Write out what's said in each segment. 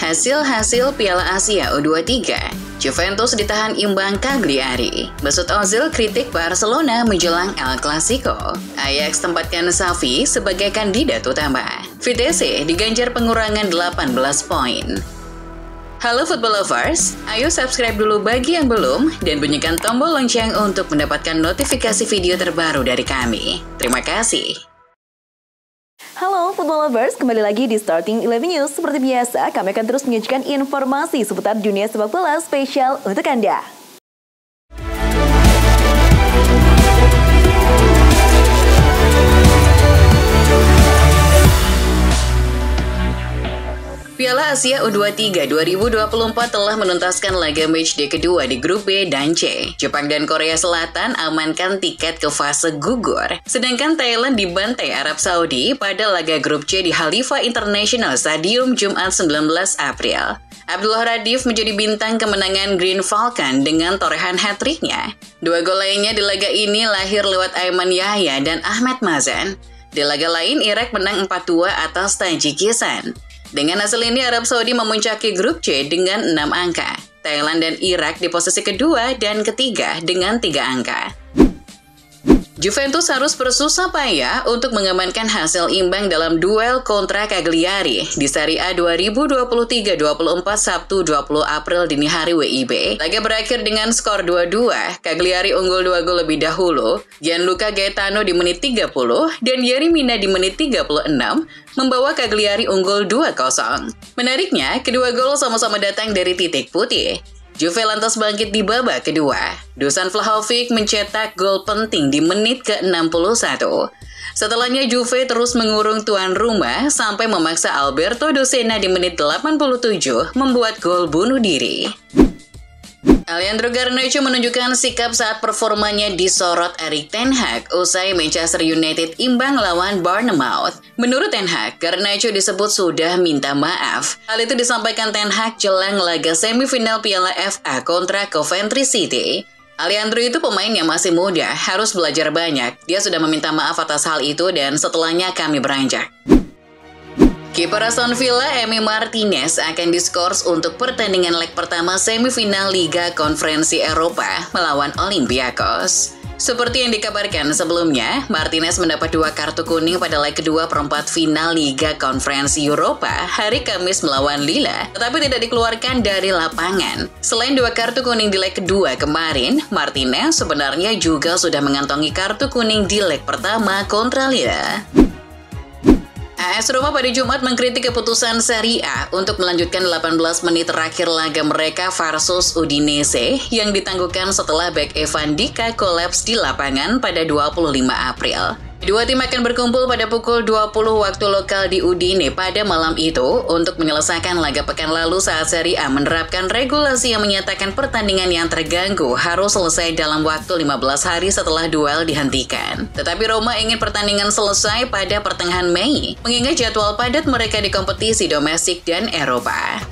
Hasil Piala Asia U23, Juventus ditahan imbang Cagliari. Mesut Ozil kritik Barcelona menjelang El Clasico. Ajax tempatkan Xavi sebagai kandidat utama. Vitesse diganjar pengurangan 18 poin. Halo football lovers, ayo subscribe dulu bagi yang belum dan bunyikan tombol lonceng untuk mendapatkan notifikasi video terbaru dari kami. Terima kasih. Halo football lovers, kembali lagi di Starting 11 News. Seperti biasa, kami akan terus menyajikan informasi seputar dunia sepak bola spesial untuk Anda. Piala Asia U23 2024 telah menuntaskan laga matchday kedua di grup B dan C. Jepang dan Korea Selatan amankan tiket ke fase gugur. Sedangkan Thailand dibantai Arab Saudi pada laga grup C di Khalifa International Stadium Jumat 19 April. Abdullah Radif menjadi bintang kemenangan Green Falcon dengan torehan hat-tricknya. Dua gol lainnya di laga ini lahir lewat Aiman Yahya dan Ahmed Mazan. Di laga lain, Irak menang 4-2 atas Tajikistan. Dengan hasil ini, Arab Saudi memuncaki grup C dengan 6 angka. Thailand dan Irak di posisi kedua dan ketiga dengan 3 angka. Juventus harus bersusah payah untuk mengamankan hasil imbang dalam duel kontra Cagliari di Serie A 2023-24 Sabtu 20 April dini hari WIB. Laga berakhir dengan skor 2-2. Cagliari unggul 2 gol lebih dahulu. Gianluca Gaetano di menit 30 dan Yerry Mina di menit 36 membawa Cagliari unggul 2-0. Menariknya, kedua gol sama-sama datang dari titik putih. Juve lantas bangkit di babak kedua. Dusan Vlahovic mencetak gol penting di menit ke-61. Setelahnya Juve terus mengurung tuan rumah sampai memaksa Alberto Docena di menit 87 membuat gol bunuh diri. Alejandro Garnacho menunjukkan sikap saat performanya disorot Erik ten Hag usai Manchester United imbang lawan Bournemouth. Menurut ten Hag, Garnacho disebut sudah minta maaf. Hal itu disampaikan ten Hag jelang laga semifinal Piala FA kontra Coventry City. Alejandro itu pemain yang masih muda, harus belajar banyak. Dia sudah meminta maaf atas hal itu dan setelahnya kami beranjak. Kiper Aston Villa, Emi Martinez akan diskors untuk pertandingan leg pertama semifinal Liga Konferensi Eropa melawan Olympiakos. Seperti yang dikabarkan sebelumnya, Martinez mendapat 2 kartu kuning pada leg kedua perempat final Liga Konferensi Eropa hari Kamis melawan Lille, tetapi tidak dikeluarkan dari lapangan. Selain 2 kartu kuning di leg kedua kemarin, Martinez sebenarnya juga sudah mengantongi kartu kuning di leg pertama kontra Lille. AS Roma pada Jumat mengkritik keputusan Serie A untuk melanjutkan 18 menit terakhir laga mereka versus Udinese yang ditangguhkan setelah bek Evan Dika kolaps di lapangan pada 25 April. Kedua tim akan berkumpul pada pukul 20 waktu lokal di Udine pada malam itu untuk menyelesaikan laga pekan lalu saat Serie A menerapkan regulasi yang menyatakan pertandingan yang terganggu harus selesai dalam waktu 15 hari setelah duel dihentikan. Tetapi Roma ingin pertandingan selesai pada pertengahan Mei, mengingat jadwal padat mereka di kompetisi domestik dan Eropa.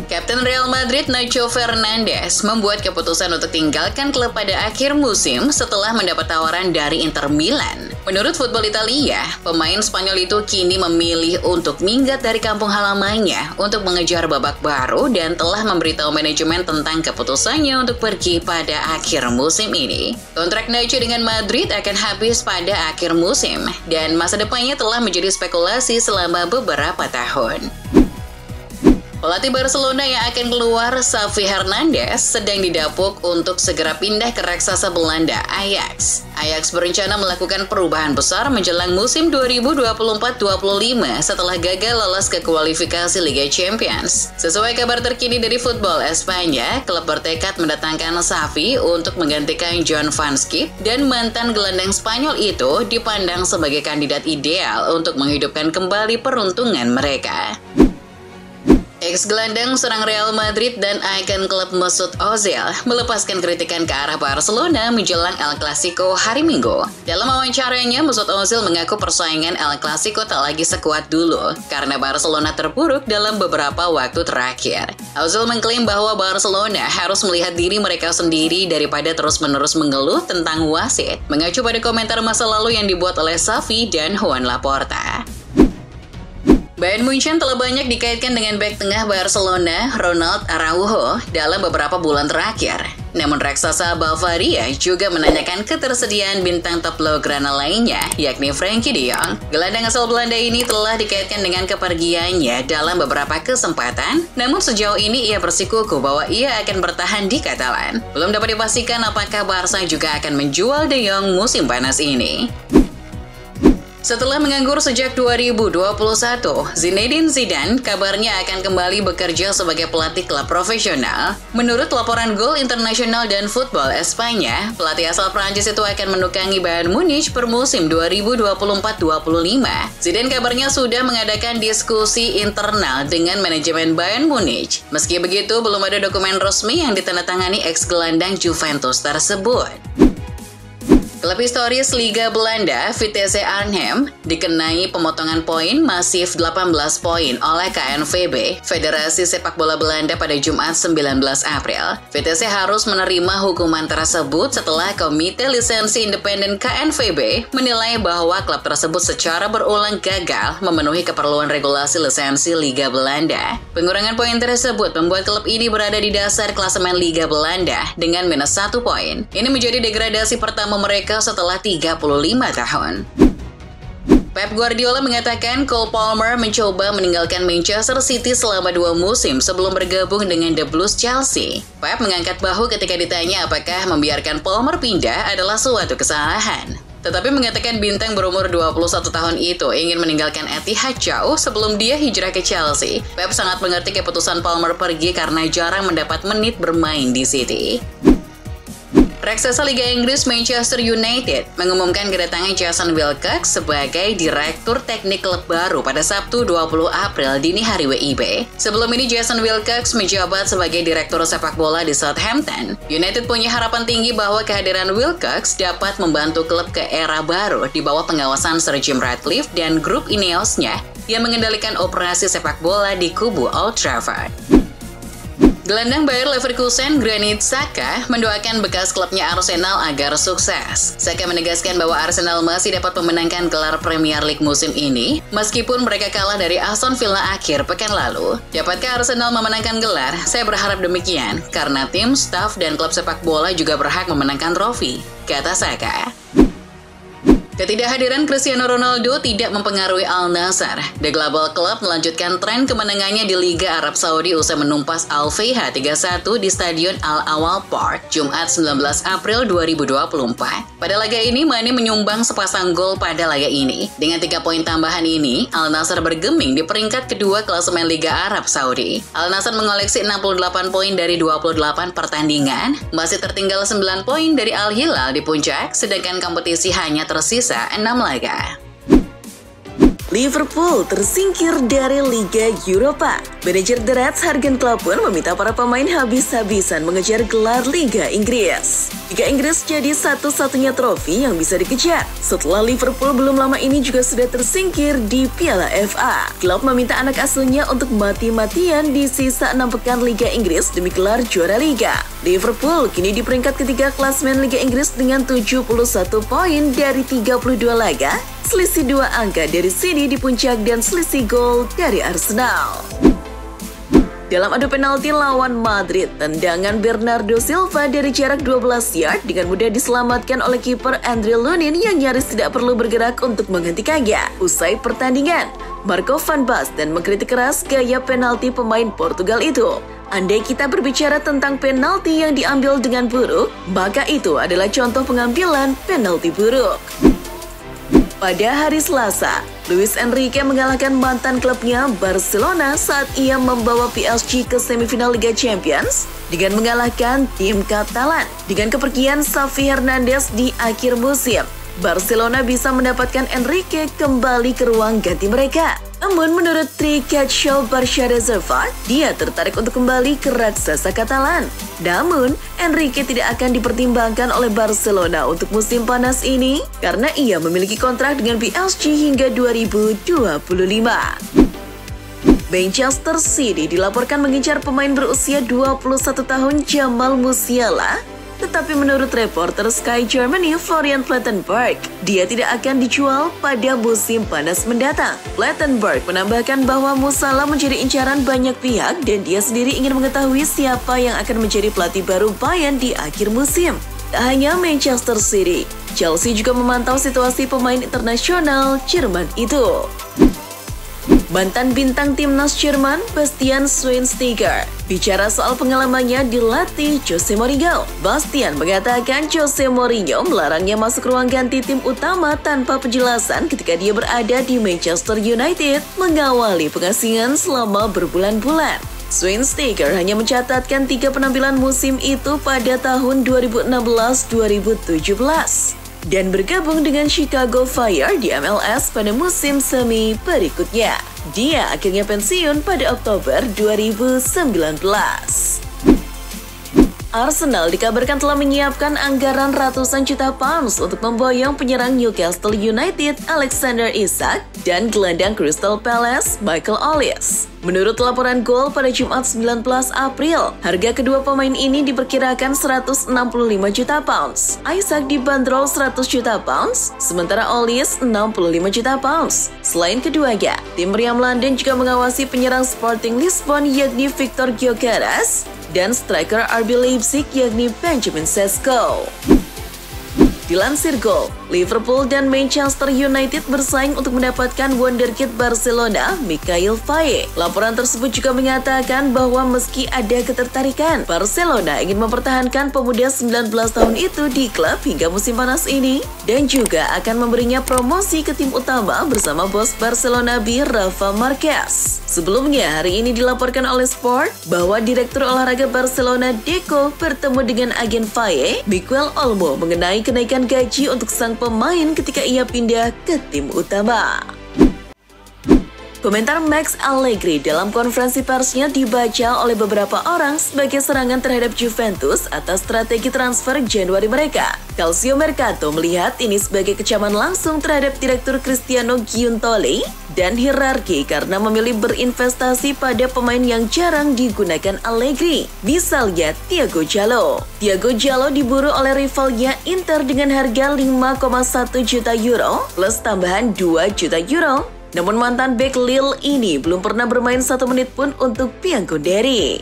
Kapten Real Madrid Nacho Fernandes membuat keputusan untuk tinggalkan klub pada akhir musim setelah mendapat tawaran dari Inter Milan. Menurut Football Italia, pemain Spanyol itu kini memilih untuk minggat dari kampung halamannya untuk mengejar babak baru dan telah memberitahu manajemen tentang keputusannya untuk pergi pada akhir musim ini. Kontrak Nacho dengan Madrid akan habis pada akhir musim dan masa depannya telah menjadi spekulasi selama beberapa tahun. Pelatih Barcelona yang akan keluar, Xavi Hernandez, sedang didapuk untuk segera pindah ke raksasa Belanda, Ajax. Ajax berencana melakukan perubahan besar menjelang musim 2024-25 setelah gagal lolos ke kualifikasi Liga Champions. Sesuai kabar terkini dari Football Espanya, klub bertekad mendatangkan Xavi untuk menggantikan John Van Schip dan mantan gelandang Spanyol itu dipandang sebagai kandidat ideal untuk menghidupkan kembali peruntungan mereka. Ex-gelandang serang Real Madrid dan ikon klub Mesut Ozil melepaskan kritikan ke arah Barcelona menjelang El Clasico hari Minggu. Dalam wawancaranya, Mesut Ozil mengaku persaingan El Clasico tak lagi sekuat dulu karena Barcelona terpuruk dalam beberapa waktu terakhir. Ozil mengklaim bahwa Barcelona harus melihat diri mereka sendiri daripada terus-menerus mengeluh tentang wasit, mengacu pada komentar masa lalu yang dibuat oleh Xavi dan Juan Laporta. Bayern Munchen telah banyak dikaitkan dengan bek tengah Barcelona, Ronald Araujo, dalam beberapa bulan terakhir. Namun raksasa Bavaria juga menanyakan ketersediaan bintang top Blaugrana lainnya, yakni Frenkie de Jong. Gelandang asal Belanda ini telah dikaitkan dengan kepergiannya dalam beberapa kesempatan, namun sejauh ini ia bersikukuh bahwa ia akan bertahan di Katalan. Belum dapat dipastikan apakah Barca juga akan menjual de Jong musim panas ini. Setelah menganggur sejak 2021, Zinedine Zidane kabarnya akan kembali bekerja sebagai pelatih klub profesional. Menurut laporan Goal International dan Football Espanya, pelatih asal Prancis itu akan menukangi Bayern Munich per musim 2024-25. Zidane kabarnya sudah mengadakan diskusi internal dengan manajemen Bayern Munich. Meski begitu, belum ada dokumen resmi yang ditandatangani ex-gelandang Juventus tersebut. Klub historis Liga Belanda, Vitesse Arnhem, dikenai pemotongan poin masif 18 poin oleh KNVB, Federasi Sepak Bola Belanda pada Jumat 19 April. Vitesse harus menerima hukuman tersebut setelah Komite Lisensi Independen KNVB menilai bahwa klub tersebut secara berulang gagal memenuhi keperluan regulasi lisensi Liga Belanda. Pengurangan poin tersebut membuat klub ini berada di dasar klasemen Liga Belanda dengan minus 1 poin. Ini menjadi degradasi pertama mereka setelah 35 tahun. Pep Guardiola mengatakan Cole Palmer mencoba meninggalkan Manchester City selama 2 musim sebelum bergabung dengan The Blues Chelsea. Pep mengangkat bahu ketika ditanya apakah membiarkan Palmer pindah adalah suatu kesalahan. Tetapi mengatakan bintang berumur 21 tahun itu ingin meninggalkan Etihad jauh sebelum dia hijrah ke Chelsea. Pep sangat mengerti keputusan Palmer pergi karena jarang mendapat menit bermain di City. Raksasa Liga Inggris Manchester United mengumumkan kedatangan Jason Wilcox sebagai direktur teknik klub baru pada Sabtu 20 April dini hari WIB. Sebelum ini Jason Wilcox menjabat sebagai direktur sepak bola di Southampton. United punya harapan tinggi bahwa kehadiran Wilcox dapat membantu klub ke era baru di bawah pengawasan Sir Jim Ratcliffe dan grup Ineosnya yang mengendalikan operasi sepak bola di kubu Old Trafford. Gelandang Bayer Leverkusen Granit Xhaka mendoakan bekas klubnya Arsenal agar sukses. Xhaka menegaskan bahwa Arsenal masih dapat memenangkan gelar Premier League musim ini, meskipun mereka kalah dari Aston Villa akhir pekan lalu. Dapatkah Arsenal memenangkan gelar? Saya berharap demikian, karena tim, staf, dan klub sepak bola juga berhak memenangkan trofi, kata Xhaka. Ketidakhadiran Cristiano Ronaldo tidak mempengaruhi Al Nassr. The Global Club melanjutkan tren kemenangannya di Liga Arab Saudi usai menumpas Al Fayha 3-1 di Stadion Al Awal Park, Jumat 19 April 2024. Pada laga ini, Mane menyumbang sepasang gol pada laga ini. Dengan 3 poin tambahan ini, Al Nassr bergeming di peringkat kedua klasemen Liga Arab Saudi. Al Nassr mengoleksi 68 poin dari 28 pertandingan, masih tertinggal 9 poin dari Al Hilal di puncak, sedangkan kompetisi hanya tersisa 6 laga. Liverpool tersingkir dari Liga Eropa. Manajer The Reds Jurgen Klopp pun meminta para pemain habis-habisan mengejar gelar Liga Inggris. Liga Inggris jadi satu-satunya trofi yang bisa dikejar. Setelah Liverpool belum lama ini juga sudah tersingkir di Piala FA. Klopp meminta anak asuhnya untuk mati-matian di sisa 6 pekan Liga Inggris demi gelar juara Liga. Liverpool kini di peringkat ketiga klasemen Liga Inggris dengan 71 poin dari 32 laga. Selisih 2 angka dari City di puncak dan selisih gol dari Arsenal. Dalam adu penalti lawan Madrid, tendangan Bernardo Silva dari jarak 12 yard dengan mudah diselamatkan oleh kiper Andre Lunin yang nyaris tidak perlu bergerak untuk menghentikannya. Usai pertandingan, Marco van Basten mengkritik keras gaya penalti pemain Portugal itu. Andai kita berbicara tentang penalti yang diambil dengan buruk, maka itu adalah contoh pengambilan penalti buruk. Pada hari Selasa, Luis Enrique mengalahkan mantan klubnya Barcelona saat ia membawa PSG ke semifinal Liga Champions dengan mengalahkan tim Katalan. Dengan kepergian Xavi Hernandez di akhir musim, Barcelona bisa mendapatkan Enrique kembali ke ruang ganti mereka. Namun menurut Tricat Show Barça Reserva, dia tertarik untuk kembali ke raksasa Katalan. Namun, Enrique tidak akan dipertimbangkan oleh Barcelona untuk musim panas ini karena ia memiliki kontrak dengan PSG hingga 2025. Manchester City dilaporkan mengincar pemain berusia 21 tahun Jamal Musiala Tetapi menurut reporter Sky Germany Florian Plettenberg, dia tidak akan dijual pada musim panas mendatang. Plettenberg menambahkan bahwa Mo Salah menjadi incaran banyak pihak dan dia sendiri ingin mengetahui siapa yang akan menjadi pelatih baru Bayern di akhir musim. Tak hanya Manchester City, Chelsea juga memantau situasi pemain internasional Jerman itu. Mantan bintang timnas Jerman, Bastian Schweinsteiger, bicara soal pengalamannya dilatih Jose Mourinho. Bastian mengatakan Jose Mourinho melarangnya masuk ruang ganti tim utama tanpa penjelasan ketika dia berada di Manchester United mengawali pengasingan selama berbulan-bulan. Schweinsteiger hanya mencatatkan 3 penampilan musim itu pada tahun 2016-2017 dan bergabung dengan Chicago Fire di MLS pada musim semi berikutnya. Dia akhirnya pensiun pada Oktober 2019. Arsenal dikabarkan telah menyiapkan anggaran ratusan juta pounds untuk memboyong penyerang Newcastle United Alexander Isak dan gelandang Crystal Palace Michael Olise. Menurut laporan Goal pada Jumat 19 April, harga kedua pemain ini diperkirakan 165 juta pounds. Isak dibanderol 100 juta pounds, sementara Olise 65 juta pounds. Selain keduanya, tim Meriam London juga mengawasi penyerang Sporting Lisbon yakni Victor Gyökeres dan striker RB Leipzig yakni Benjamin Sesko. Dilansir Goal, Liverpool dan Manchester United bersaing untuk mendapatkan wonderkid Barcelona, Mikhail Faye. Laporan tersebut juga mengatakan bahwa meski ada ketertarikan, Barcelona ingin mempertahankan pemuda 19 tahun itu di klub hingga musim panas ini dan juga akan memberinya promosi ke tim utama bersama bos Barcelona B, Rafa Marquez. Sebelumnya, hari ini dilaporkan oleh Sport bahwa Direktur Olahraga Barcelona Deco bertemu dengan agen Faye, Miquel Olmo, mengenai kenaikan gaji untuk sang pemain ketika ia pindah ke tim utama. Komentar Max Allegri dalam konferensi persnya dibaca oleh beberapa orang sebagai serangan terhadap Juventus atas strategi transfer Januari mereka. Calcio Mercato melihat ini sebagai kecaman langsung terhadap Direktur Cristiano Giuntoli dan hierarki karena memilih berinvestasi pada pemain yang jarang digunakan Allegri. Misalnya Thiago Jallo. Thiago Jallo diburu oleh rivalnya Inter dengan harga 5,1 juta euro plus tambahan 2 juta euro. Namun mantan bek Lille ini belum pernah bermain 1 menit pun untuk Bianconeri.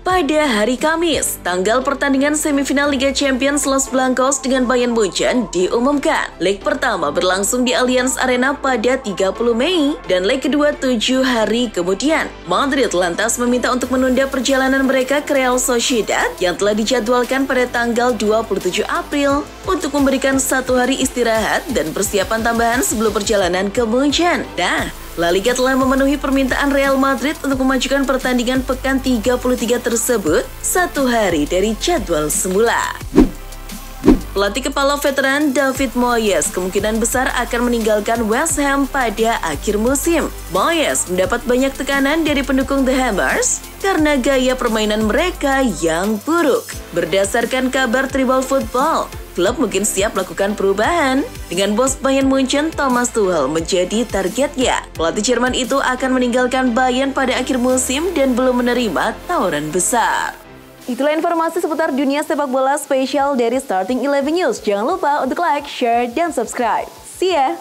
Pada hari Kamis, tanggal pertandingan semifinal Liga Champions Los Blancos dengan Bayern Munchen diumumkan. Leg pertama berlangsung di Allianz Arena pada 30 Mei dan leg kedua 7 hari kemudian. Madrid lantas meminta untuk menunda perjalanan mereka ke Real Sociedad yang telah dijadwalkan pada tanggal 27 April untuk memberikan 1 hari istirahat dan persiapan tambahan sebelum perjalanan ke Munchen. La Liga telah memenuhi permintaan Real Madrid untuk memajukan pertandingan pekan 33 tersebut 1 hari dari jadwal semula. Pelatih kepala veteran David Moyes kemungkinan besar akan meninggalkan West Ham pada akhir musim. Moyes mendapat banyak tekanan dari pendukung The Hammers karena gaya permainan mereka yang buruk. Berdasarkan kabar Tribal Football, klub mungkin siap melakukan perubahan dengan bos Bayern Munchen Thomas Tuchel menjadi targetnya. Pelatih Jerman itu akan meninggalkan Bayern pada akhir musim dan belum menerima tawaran besar. Itulah informasi seputar dunia sepak bola spesial dari Starting 11 News. Jangan lupa untuk like, share, dan subscribe. See ya!